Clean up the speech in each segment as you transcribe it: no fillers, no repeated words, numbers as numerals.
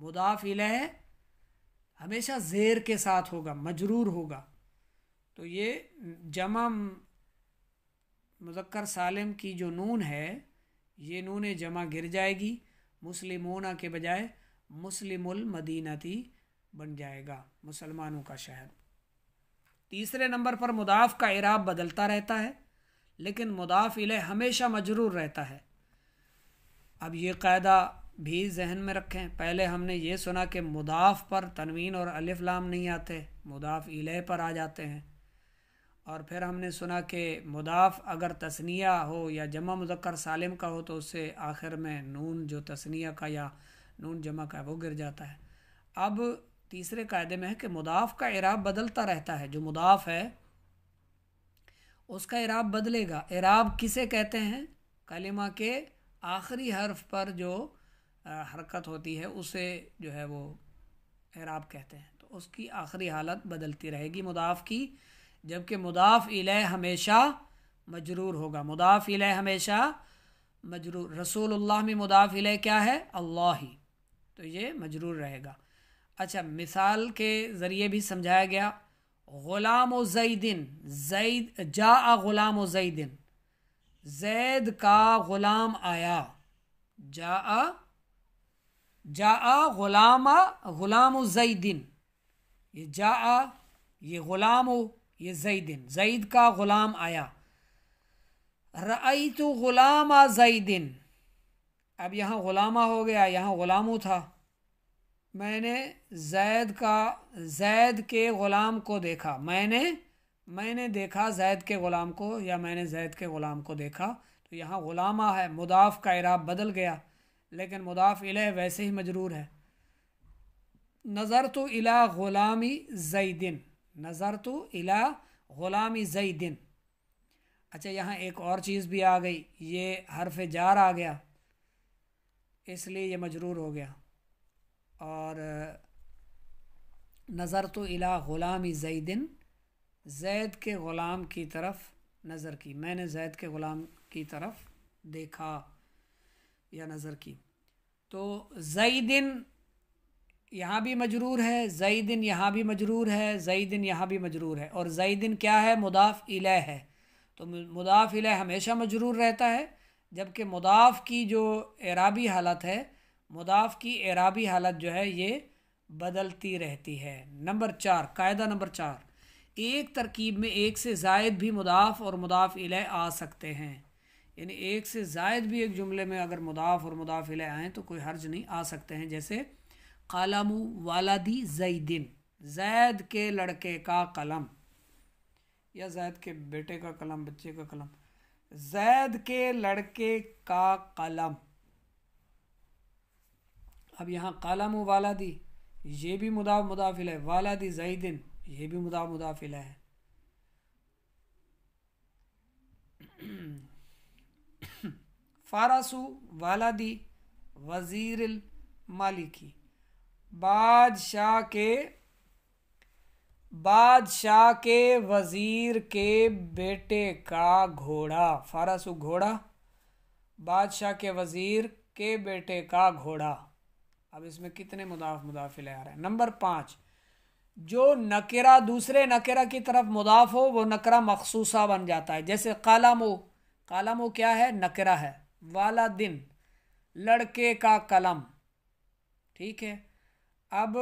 مضاف الیہ ہمیشہ زیر کے ساتھ ہوگا، مجرور ہوگا، تو یہ جمع مذکر سالم کی جو نون ہے یہ نون جمع گر جائے گی، مسلمون کے بجائے مسلم المدینتی بن جائے گا، مسلمانوں کا شہر۔ تیسرے نمبر پر مضاف کا اعراب بدلتا رہتا ہے لیکن مضاف الیہ ہمیشہ مجرور رہتا ہے۔ اب یہ قاعدہ بھی ذہن میں رکھیں، پہلے ہم نے یہ سنا کہ مضاف پر تنوین اور الف لام نہیں آتے، مضاف الیہ پر آ جاتے ہیں، اور پھر ہم نے سنا کہ مضاف اگر تثنیہ ہو یا جمع مذکر سالم کا ہو تو اس سے آخر میں نون جو تثنیہ کا یا نون جمع کا ہے وہ گر جاتا ہے۔ اب تیسرے قاعدے میں ہے کہ مضاف کا اعراب بدلتا رہتا ہے، جو مضاف ہے اس کا اعراب بدلے گا۔ اعراب کسے کہتے ہیں؟ کلمہ کے آخری حرف پر جو حرکت ہوتی ہے اسے جو ہے وہ اعراب کہتے ہیں، تو اس کی آخری حالت بدلتی رہے گی مضاف کی، جبکہ مضاف الیہ ہمیشہ مجرور ہوگا، مضاف الیہ ہمیشہ مجرور۔ رسول اللہ میں مضاف الیہ کیا ہے؟ اللہ ہی، تو یہ مجرور رہے گا۔ اچھا، مثال کے ذریعے بھی سمجھایا گیا، غلام و زیدن، زید جاء غلام و زیدن، زید کا غلام آیا، جاء غلام زیدن، یہ جاء یہ غلام یہ زیدن، زید کا غلام آیا۔ رأیت غلام زیدن، اب یہاں غلامہ ہو گیا، یہاں غلامو تھا، میں نے زید کے غلام کو دیکھا، میں نے دیکھا زید کے غلام کو، یا میں نے زید کے غلام کو دیکھا، تو یہاں غلامہ ہے، مضاف کا اعراب بدل گیا لیکن مضاف الیہ ویسے ہی مجرور ہے۔ نظرت الی غلام زیدن، نظرت الی غلام زیدن۔ اچھا، یہاں ایک اور چیز بھی آ گئی، یہ حرف جار آ گیا اس لیے یہ مجرور ہو گیا، اور نظرت الی غلام زیدن، زید کے غلام کی طرف نظر کی، میں نے زید کے غلام کی طرف دیکھا یا نظر کی۔ تو زیدن یہاں بھی مجرور ہے، زیدن یہاں بھی مجرور ہے، زیدن یہاں بھی مجرور ہے، اور زیدن کیا ہے؟ مضاف الیہ ہے، تو مضاف الیہ ہمیشہ مجرور رہتا ہے، جبکہ مضاف کی جو اعرابی حالت ہے، مضاف کی اعرابی حالت جو ہے یہ بدلتی رہتی ہے۔ نمبر 4، قاعدہ نمبر 4، ایک ترکیب میں ایک سے زائد بھی مضاف اور مضاف الیہ آ سکتے ہیں، یعنی ایک سے زائد بھی ایک جملے میں اگر مضاف اور مضاف الیہ آئیں تو کوئی حرج نہیں، آ سکتے ہیں، جیسے قلم والدی زیدن، زید کے لڑکے کا قلم، یا زید کے بیٹے کا قلم، بچے کا قلم، زید کے لڑکے کا قلم۔ اب یہاں قلم والدی یہ بھی مضاف الیہ، والدی زیدن یہ بھی مضاف الیہ ہے۔ فارس والدی وزیر المالکی، بادشاہ کے وزیر کے بیٹے کا گھوڑا، فارس گھوڑا، بادشاہ کے وزیر کے بیٹے کا گھوڑا۔ اب اس میں کتنے مضاف الیہ آ رہے ہیں؟ نمبر 5، جو نکرہ دوسرے نکرہ کی طرف مضاف ہو وہ نکرہ مخصوصہ بن جاتا ہے، جیسے قلم کیا ہے؟ نکرہ ہے، والدن لڑکے کا قلم، ٹھیک ہے۔ اب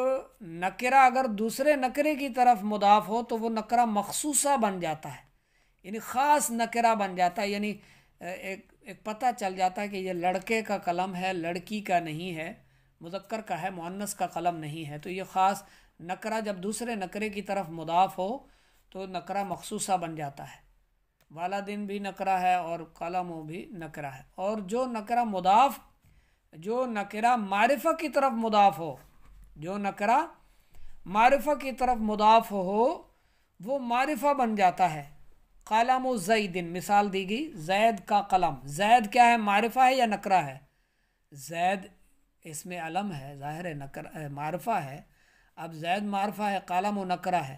نکرہ اگر دوسرے نکرے کی طرف مضاف ہو تو وہ نکرہ مخصوصہ بن جاتا ہے، یعنی خاص نکرہ بن جاتا ہے، یعنی ایک پتہ چل جاتا ہے کہ یہ لڑکے کا قلم ہے، لڑکی کا نہیں ہے، مذکر کا ہے، مؤنث کا قلم نہیں ہے، تو یہ خاص نکرہ جب دوسرے نکرے کی طرف مضاف ہو تو نکرہ مخصوصہ بن جاتا ہے۔ والدین بھی نکرہ ہے اور قلم بھی نکرہ ہے۔ اور جو نکرہ معرفہ کی طرف مضاف ہو، جو نکرہ معرفہ کی طرف مضاف ہو وہ معرفہ بن جاتا ہے۔ قلم زیدن مثال دی گئی، زید کا قلم، زید کیا ہے؟ معرفہ ہے یا نکرہ ہے؟ زید اس میں علم ہے، ظاہر ہے معرفہ ہے، اب زید معرفہ ہے، قلم و نکرہ ہے۔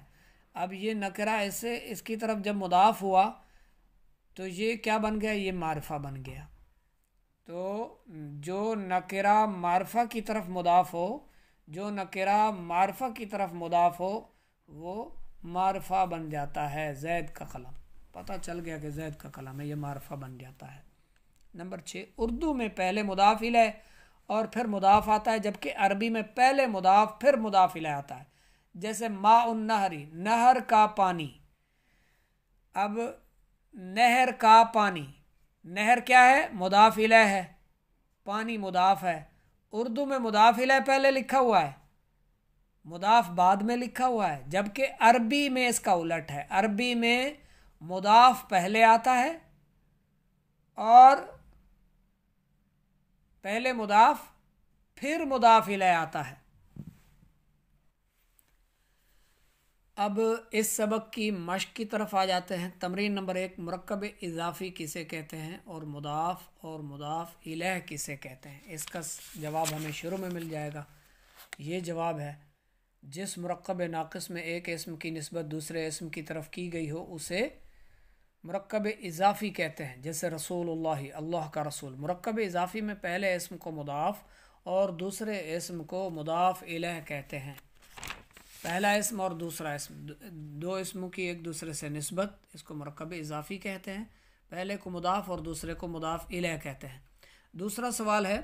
اب یہ نکرہ اس کی طرف جب مضاف ہوا تو یہ کیا بن گیا؟ یہ معرفہ بن گیا۔ تو جو نکرہ معرفہ کی طرف مضاف ہو جو نکرہ معرفہ کی طرف مضاف ہو وہ معرفہ بن جاتا ہے. زید کا قلم، پتہ چل گیا کہ زید کا قلم ہے، یہ معرفہ بن جاتا ہے. نمبر 6، اردو میں پہلے مضاف الیہ اور پھر مضاف آتا ہے، جبکہ عربی میں پہلے مضاف پھر مضاف الیہ آتا ہے. جیسے ماء النہری، نہر کا پانی. اب نہر کا پانی، نہر کیا ہے؟ مضاف الیہ ہے، پانی مضاف ہے. اردو میں مضاف الیہ پہلے لکھا ہوا ہے، مضاف بعد میں لکھا ہوا ہے، جبکہ عربی میں اس کا الٹ ہے. عربی میں مضاف پہلے آتا ہے اور پہلے مضاف پھر مضاف الیہ آتا ہے. اب اس سبق کی مشق کی طرف آ جاتے ہیں. تمرین نمبر 1، مرکب اضافی کسے کہتے ہیں اور مضاف الیہ کسے کہتے ہیں؟ اس کا جواب ہمیں شروع میں مل جائے گا. یہ جواب ہے، جس مرکب ناقص میں ایک اسم کی نسبت دوسرے اسم کی طرف کی گئی ہو اسے مرکب اضافی کہتے ہیں. جیسے رسول اللہ، اللہ کا رسول. مرکب اضافی میں پہلے اسم کو مضاف اور دوسرے اسم کو مضاف الیہ کہتے ہیں. پہلا اسم اور دوسرا اسم، دو اسموں کی ایک دوسرے سے نسبت، اس کو مرکب اضافی کہتے ہیں. پہلے کو مضاف اور دوسرے کو مضاف الیہ کہتے ہیں. دوسرا سوال ہے،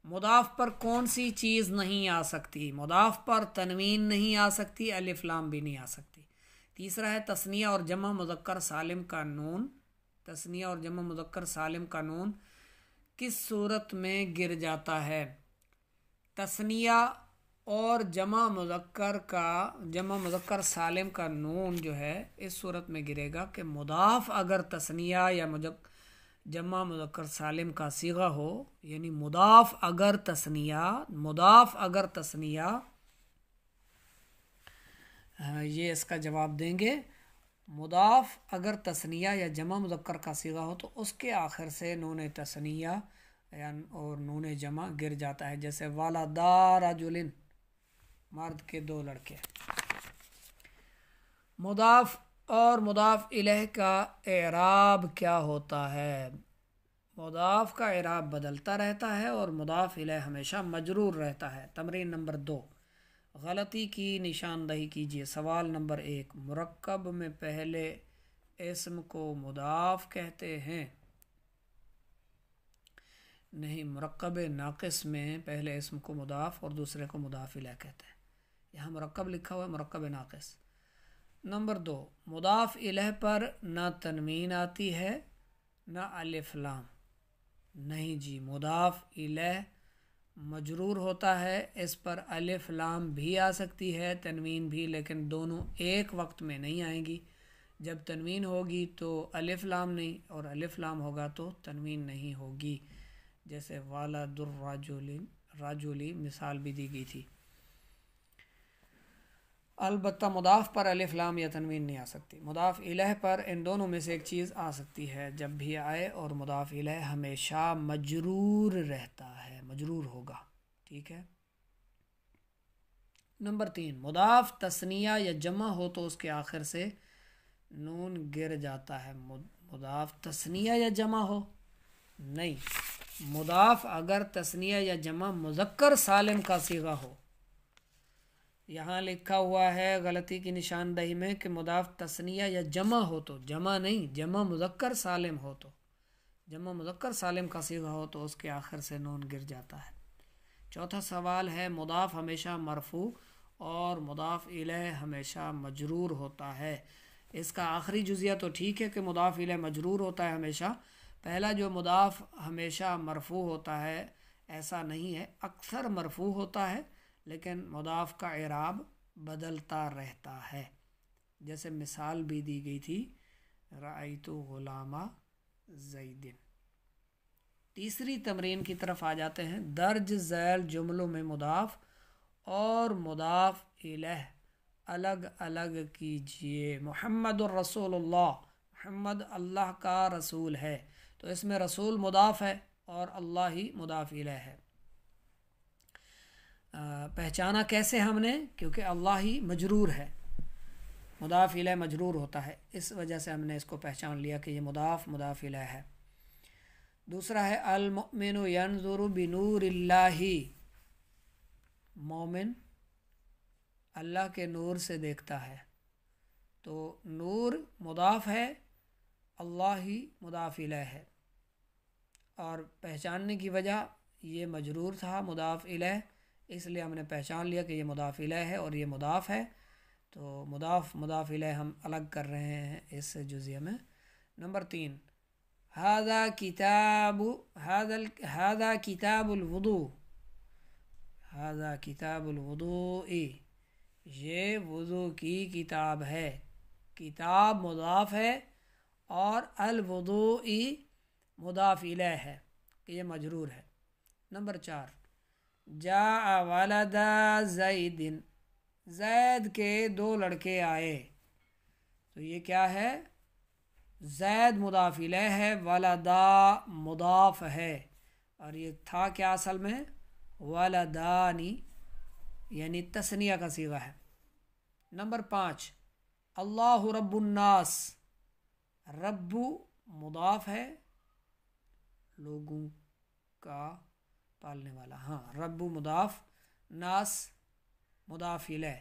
مضاف پر کون سی چیز نہیں آ سکتی؟ مضاف پر تنوین نہیں آ سکتی، الف لام بھی نہیں آ سکتی. تیسرا ہے، تثنیہ اور جمع مذکر سالم کا نون، تثنیہ اور جمع مذکر سالم کا نون کس صورت میں گر جاتا ہے؟ تثنیہ اور جمع مذکر سالم کا نون جو ہے اس صورت میں گرے گا کہ مضاف اگر تثنیہ یا جمع مذکر سالم کا صیغہ ہو، یعنی مضاف اگر تثنیہ یہ اس کا جواب دیں گے. مضاف اگر تثنیہ یا جمع مذکر کا صیغہ ہو تو اس کے آخر سے نون تثنیہ اور نون جمع گر جاتا ہے. جیسے والدا رجل، مرد کے 2 لڑکے. مضاف اور مضاف الیہ کا اعراب کیا ہوتا ہے؟ مضاف کا اعراب بدلتا رہتا ہے اور مضاف الیہ ہمیشہ مجرور رہتا ہے. تمرین نمبر 2، غلطی کی نشاندہی کیجیے. سوال نمبر 1، مرکب میں پہلے اسم کو مضاف کہتے ہیں. نہیں، مرکب ناقص میں پہلے اسم کو مضاف اور دوسرے کو مضاف الیہ کہتے ہیں. یہاں مرکب لکھا ہوا ہے، مرکب ناقص. نمبر 2، مضاف الیہ پر نہ تنوین آتی ہے نہ الف لام. نہیں جی، مضاف الیہ مجرور ہوتا ہے، اس پر الف لام بھی آ سکتی ہے، تنوین بھی، لیکن دونوں ایک وقت میں نہیں آئیں گی. جب تنوین ہوگی تو الف لام نہیں، اور الف لام ہوگا تو تنوین نہیں ہوگی. جیسے والد الرجل مثال بھی دی گئی تھی. البتہ مضاف پر الف لام یا تنوین نہیں آ سکتی. مضاف الیہ پر ان دونوں میں سے ایک چیز آ سکتی ہے، جب بھی آئے، اور مضاف الیہ ہمیشہ مجرور رہتا ہے، مجرور ہوگا. ٹھیک ہے. نمبر 3، مضاف تثنیہ یا جمع ہو تو اس کے آخر سے نون گر جاتا ہے. مضاف تثنیہ یا جمع ہو؟ نہیں، مضاف اگر تثنیہ یا جمع مذکر سالم کا صیغہ ہو. یہاں لکھا ہوا ہے غلطی کی نشاندہی میں کہ مضاف تثنیہ یا جمع ہو تو، جمع نہیں، جمع مذکر سالم ہو تو، جمع مذکر سالم کا صیغہ ہو تو اس کے آخر سے نون گر جاتا ہے. چوتھا سوال ہے، مضاف ہمیشہ مرفوع اور مضاف الیہ ہمیشہ مجرور ہوتا ہے. اس کا آخری جزیہ تو ٹھیک ہے کہ مضاف الیہ مجرور ہوتا ہے ہمیشہ. پہلا جو مضاف ہمیشہ مرفوع ہوتا ہے ایسا نہیں ہے، اکثر مرفوع ہوتا ہے لیکن مضاف کا اعراب بدلتا رہتا ہے. جیسے مثال بھی دی گئی تھی، رأیت غلام زید. تیسری تمرین کی طرف آ جاتے ہیں. درج ذیل جملوں میں مضاف اور مضاف الیہ الگ الگ کیجیے. محمد الرسول اللہ، محمد اللہ کا رسول ہے، تو اس میں رسول مضاف ہے اور اللہ ہی مضاف الیہ ہے. پہچانا کیسے ہم نے؟ کیونکہ اللہ ہی مجرور ہے، مضاف الیہ مجرور ہوتا ہے، اس وجہ سے ہم نے اس کو پہچان لیا کہ یہ مضاف الیہ ہے. دوسرا ہے، المؤمن ینظر بنور اللہ. مومن اللہ کے نور سے دیکھتا ہے، تو نور مضاف ہے، اللہ ہی مضاف الیہ ہے، اور پہچاننے کی وجہ یہ مجرور تھا مضاف الیہ، اس لیے ہم نے پہچان لیا کہ یہ مضاف الیہ ہے اور یہ مضاف ہے، تو مضاف الیہ ہم الگ کر رہے ہیں اس جزیہ میں۔ نمبر 3، ھذا کتاب الوضوء، ھذا کتاب الوضوء، یہ وضو کی کتاب ہے۔ کتاب مضاف ہے اور الوضوء مضاف الیہ ہے کہ یہ مجرور ہے۔ نمبر 4، جاء ولد زید، زید کے 2 لڑکے آئے، تو یہ کیا ہے؟ زید مضاف الیہ ہے، ولدا مضاف ہے، اور یہ تھا کیا اصل میں؟ ولدانی، یعنی تثنیہ کا صیغہ ہے۔ نمبر 5، اللہ رب الناس، رب مضاف ہے، لوگوں کا پالنے والا، ہاں رب مضاف، ناس مضاف الیہ،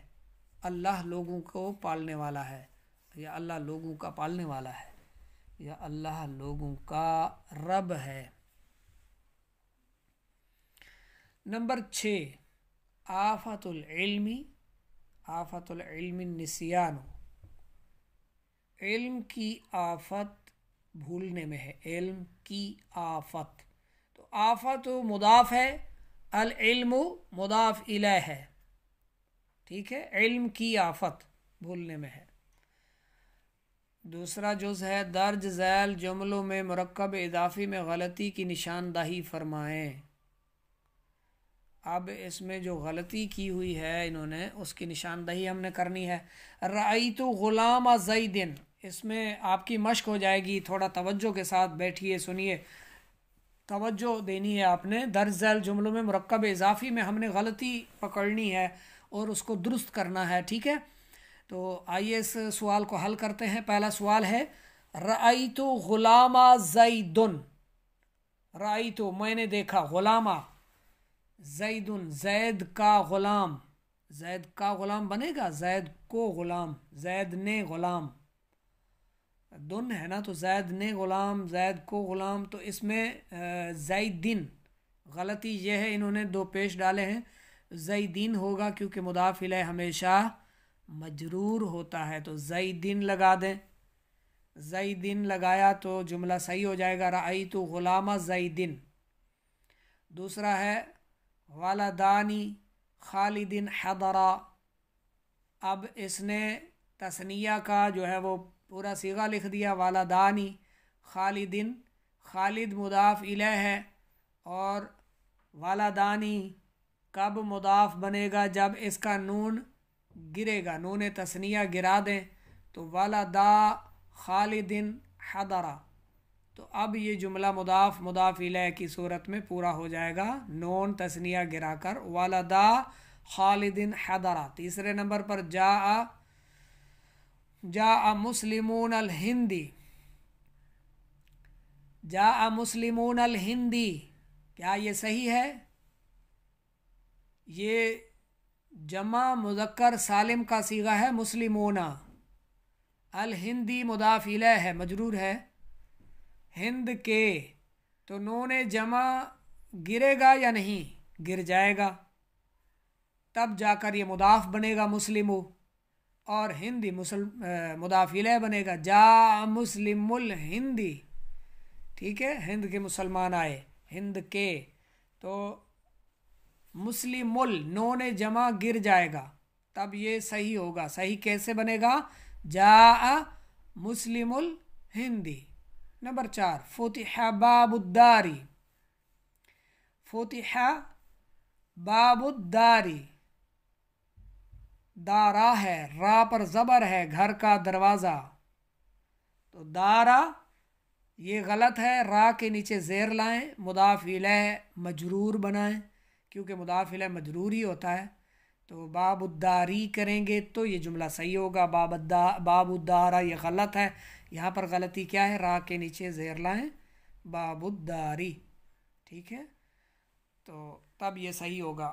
اللہ لوگوں کو پالنے والا ہے، یا اللہ لوگوں کا پالنے والا ہے، یا اللہ لوگوں کا رب ہے۔ نمبر 6، آفت العلم، آفت العلم النسیان، علم کی آفت بھولنے میں ہے، علم کی آفت، تو آفت مضاف ہے، العلم مضاف الیہ ہے، ٹھیک ہے، علم کی آفت بھولنے میں ہے۔ دوسرا جز ہے درج ذیل جملوں میں مرکب اضافی میں غلطی کی نشاندہی فرمائیں۔ اب اس میں جو غلطی کی ہوئی ہے انہوں نے، اس کی نشاندہی ہم نے کرنی ہے۔ رأیت غلام زید، اس میں آپ کی مشق ہو جائے گی، تھوڑا توجہ کے ساتھ بیٹھیے، سنیے، توجہ دینی ہے آپ نے۔ درج ذیل جملوں میں مرکب اضافی میں ہم نے غلطی پکڑنی ہے اور اس کو درست کرنا ہے، ٹھیک ہے؟ تو آئیے اس سوال کو حل کرتے ہیں۔ پہلا سوال ہے رأیت غلام زید، رأیت میں نے دیکھا، غلامہ زید زید کا غلام، زید کا غلام بنے گا، زید کو غلام، زید نے غلام، دن ہے نا، تو زید نے غلام، زید کو غلام، تو اس میں زیدن، غلطی یہ ہے انہوں نے 2 پیش ڈالے ہیں، زیدین ہوگا کیونکہ مضاف الیہ ہمیشہ مجرور ہوتا ہے، تو زیدن لگا دیں، زیدن لگایا تو جملہ صحیح ہو جائے گا، رأیت غلام زیدن۔ دوسرا ہے ولدانی خالد حضرا، اب اس نے تثنیہ کا جو ہے وہ پورا صیغہ لکھ دیا، ولدانی خالد، خالد مضاف الیہ ہے، اور ولدانی کب مضاف بنے گا؟ جب اس کا نون گرے گا، نون تثنیہ گرا دیں، تو ولدا خالد حضرا، تو اب یہ جملہ مضاف الیہ کی صورت میں پورا ہو جائے گا، نون تثنیہ گرا کر، ولدا خالد حضرا۔ تیسرے نمبر پر جاء مسلمون الہندی، جاء مسلمون الہندی، کیا یہ صحیح ہے؟ یہ جمع مذکر سالم کا صیغہ ہے مسلمون، الہندی مضاف الیہ ہے، مجرور ہے، ہند کے، تو نون جمع گرے گا یا نہیں؟ گر جائے گا، تب جا کر یہ مضاف بنے گا مسلمو، اور ہندی مضاف الیہ بنے گا، جاء مسلم الہندی، ٹھیک ہے، ہند کے مسلمان آئے، ہند کے، تو مسلم نون جمع گر جائے گا، تب یہ صحیح ہوگا۔ صحیح کیسے بنے گا؟ جاء مسلم الہندی۔ نمبر 4، فتح باب الداری، فتح باب الداری، دارا ہے، را پر زبر ہے، گھر کا دروازہ، تو دارا یہ غلط ہے، را کے نیچے زیر لائیں، مضاف الیہ مجرور بنائیں، کیونکہ مضاف الیہ مجرور ہی ہوتا ہے، تو باب الداری کریں گے تو یہ جملہ صحیح ہوگا، باب الدارا یہ غلط ہے، یہاں پر غلطی کیا ہے؟ را کے نیچے زیر لائیں، باب الداری، ٹھیک ہے، تو تب یہ صحیح ہوگا۔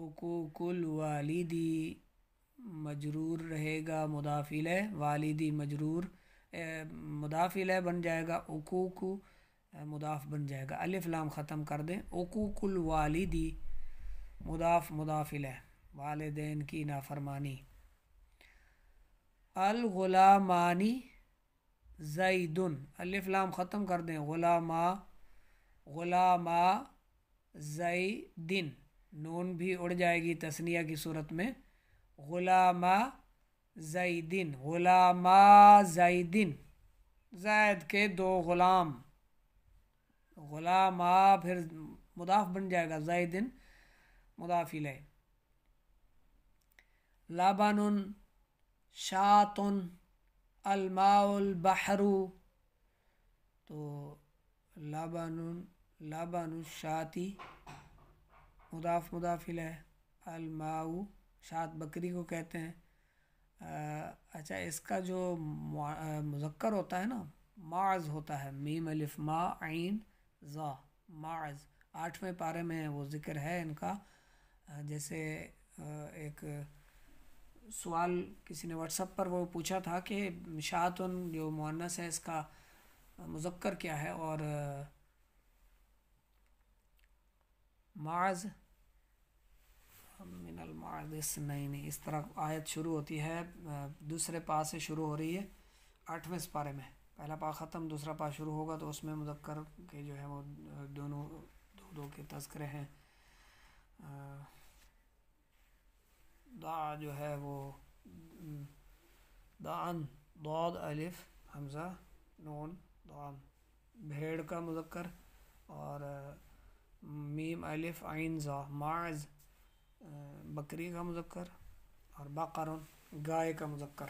حقوقل والدی مجرور رہے گا مضاف الیہ، والدی مجرور مضاف الیہ بن جائے گا، حقوق مضاف بن جائے گا، الف لام ختم کر دیں، حقوق الوالدی مضاف مضاف الیہ، والدین کی نافرمانی۔ الغلامانی زیدن، الف لام ختم کر دیں، غلاما غلاما زیدن، نون بھی اڑ جائے گی تثنیہ کی صورت میں، غلاما زیدن، غلاما زیدن، زید کے دو غلام، غلاما پھر مضاف بن جائے گا، زیدن مضاف الیہ۔ لبن شاۃ الماء البحر، تو لبن الشاۃ مضاف مضاف الیہ، الماء شاۃ بکری کو کہتے ہیں۔ اچھا اس کا جو مذکر ہوتا ہے نا، معز ہوتا ہے، میم الف ما عین ذا، معز، 8ویں پارے میں وہ ذکر ہے ان کا۔ جیسے ایک سوال کسی نے واٹس ایپ پر وہ پوچھا تھا کہ شاۃن جو مؤنث ہے اس کا مذکر کیا ہے، اور معز من المعز، نہیں اس طرح آیت شروع ہوتی ہے، دوسرے پا سے شروع ہو رہی ہے 8ویں پارے میں، پہلا پا ختم دوسرا پا شروع ہوگا، تو اس میں مذکر کے جو ہے وہ دونوں دو کے تذکرے ہیں۔ دا جو ہے وہ دان، ضاد الف حمزہ نون دان، بھیڑ کا مذکر، اور میم الف عین ذا، معز بکری کا مذکر، اور بقرن گائے کا مذکر،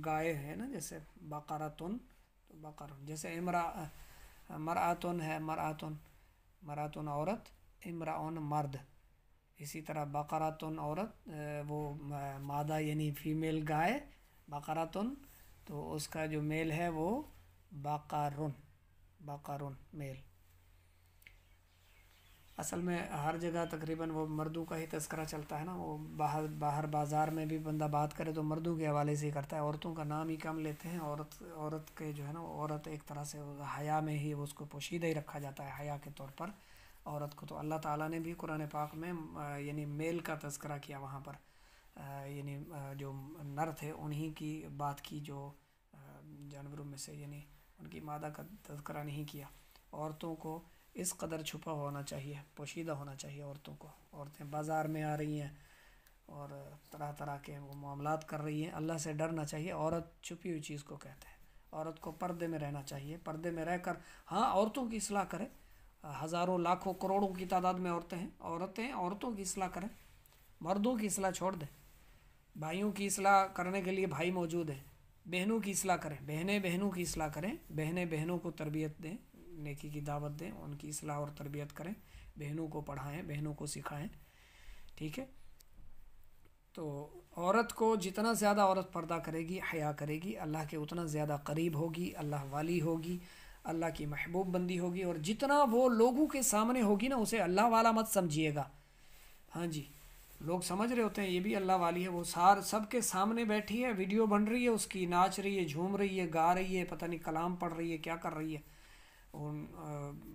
گائے ہے نا، جیسے بقرتن تو بقرن، جیسے مرآتن ہے، مرآتن عورت، امراؤن مرد، اسی طرح بقراتن عورت، وہ مادہ یعنی فیمیل گائے، بقراتن، تو اس کا جو میل ہے وہ بقرن میل۔ اصل میں ہر جگہ تقریباً وہ مردوں کا ہی تذکرہ چلتا ہے نا، وہ باہر بازار میں بھی بندہ بات کرے تو مردوں کے حوالے سے ہی کرتا ہے، عورتوں کا نام ہی کم لیتے ہیں، عورت کے جو ہے نا، عورت ایک طرح سے حیا میں ہی اس کو پوشیدہ ہی رکھا جاتا ہے، حیا کے طور پر عورت کو۔ تو اللہ تعالیٰ نے بھی قرآن پاک میں یعنی میل کا تذکرہ کیا وہاں پر، یعنی جو نر تھے انہی کی بات کی، جو جانوروں میں سے یعنی ان کی مادہ کا تذکرہ نہیں کیا۔ عورتوں کو اس قدر چھپا ہونا چاہیے، پوشیدہ ہونا چاہیے عورتوں کو۔ عورتیں بازار میں آ رہی ہیں اور طرح طرح کے وہ معاملات کر رہی ہیں، اللہ سے ڈرنا چاہیے۔ عورت چھپی ہوئی چیز کو کہتے ہیں، عورت کو پردے میں رہنا چاہیے، پردے میں رہ کر ہاں عورتوں کی اصلاح کرے، ہزاروں لاکھوں کروڑوں کی تعداد میں عورتیں عورتوں کی اصلاح کریں، مردوں کی اصلاح چھوڑ دیں۔ بھائیوں کی اصلاح کرنے کے لیے بھائی موجود ہیں، بہنوں کی اصلاح کریں، بہنیں بہنوں کی اصلاح کریں، بہنیں بہنوں کو تربیت دیں، نیکی کی دعوت دیں، ان کی اصلاح اور تربیت کریں، بہنوں کو پڑھائیں، بہنوں کو سکھائیں، ٹھیک ہے۔ تو عورت کو جتنا زیادہ عورت پردہ کرے گی، حیا کرے گی، اللہ کے اتنا زیادہ قریب ہوگی، اللہ والی ہوگی، اللہ کی محبوب بندی ہوگی، اور جتنا وہ لوگوں کے سامنے ہوگی نا، اسے اللہ والا مت سمجھیے گا، ہاں جی، لوگ سمجھ رہے ہوتے ہیں یہ بھی اللہ والی ہے، وہ سب کے سامنے بیٹھی ہے، ویڈیو بن رہی ہے اس کی، ناچ رہی ہے، جھوم رہی ہے، گا رہی ہے، پتہ نہیں کلام پڑھ رہی ہے، کیا کر رہی ہے، اور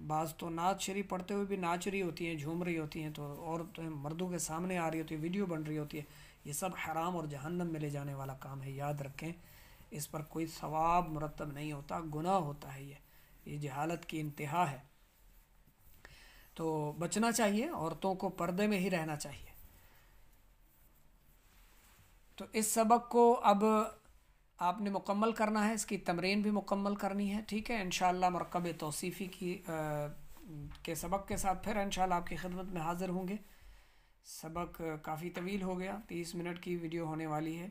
بعض تو نعت شریف پڑھتے ہوئے بھی ناچ رہی ہوتی ہیں، جھوم رہی ہوتی ہیں، تو عورتیں مردوں کے سامنے آ رہی ہوتی ہے، ویڈیو بن رہی ہوتی ہے، یہ سب حرام اور جہنم میں لے جانے والا کام ہے، یاد رکھیں، اس پر کوئی ثواب مرتب نہیں ہوتا، گناہ ہوتا ہے، یہ جہالت کی انتہا ہے۔ تو بچنا چاہیے، عورتوں کو پردے میں ہی رہنا چاہیے۔ تو اس سبق کو اب آپ نے مکمل کرنا ہے، اس کی تمرین بھی مکمل کرنی ہے، ٹھیک ہے۔ انشاءاللہ مرکب توصیفی کے سبق کے ساتھ پھر انشاءاللہ آپ کی خدمت میں حاضر ہوں گے۔ سبق کافی طویل ہو گیا، 30 منٹ کی ویڈیو ہونے والی ہے۔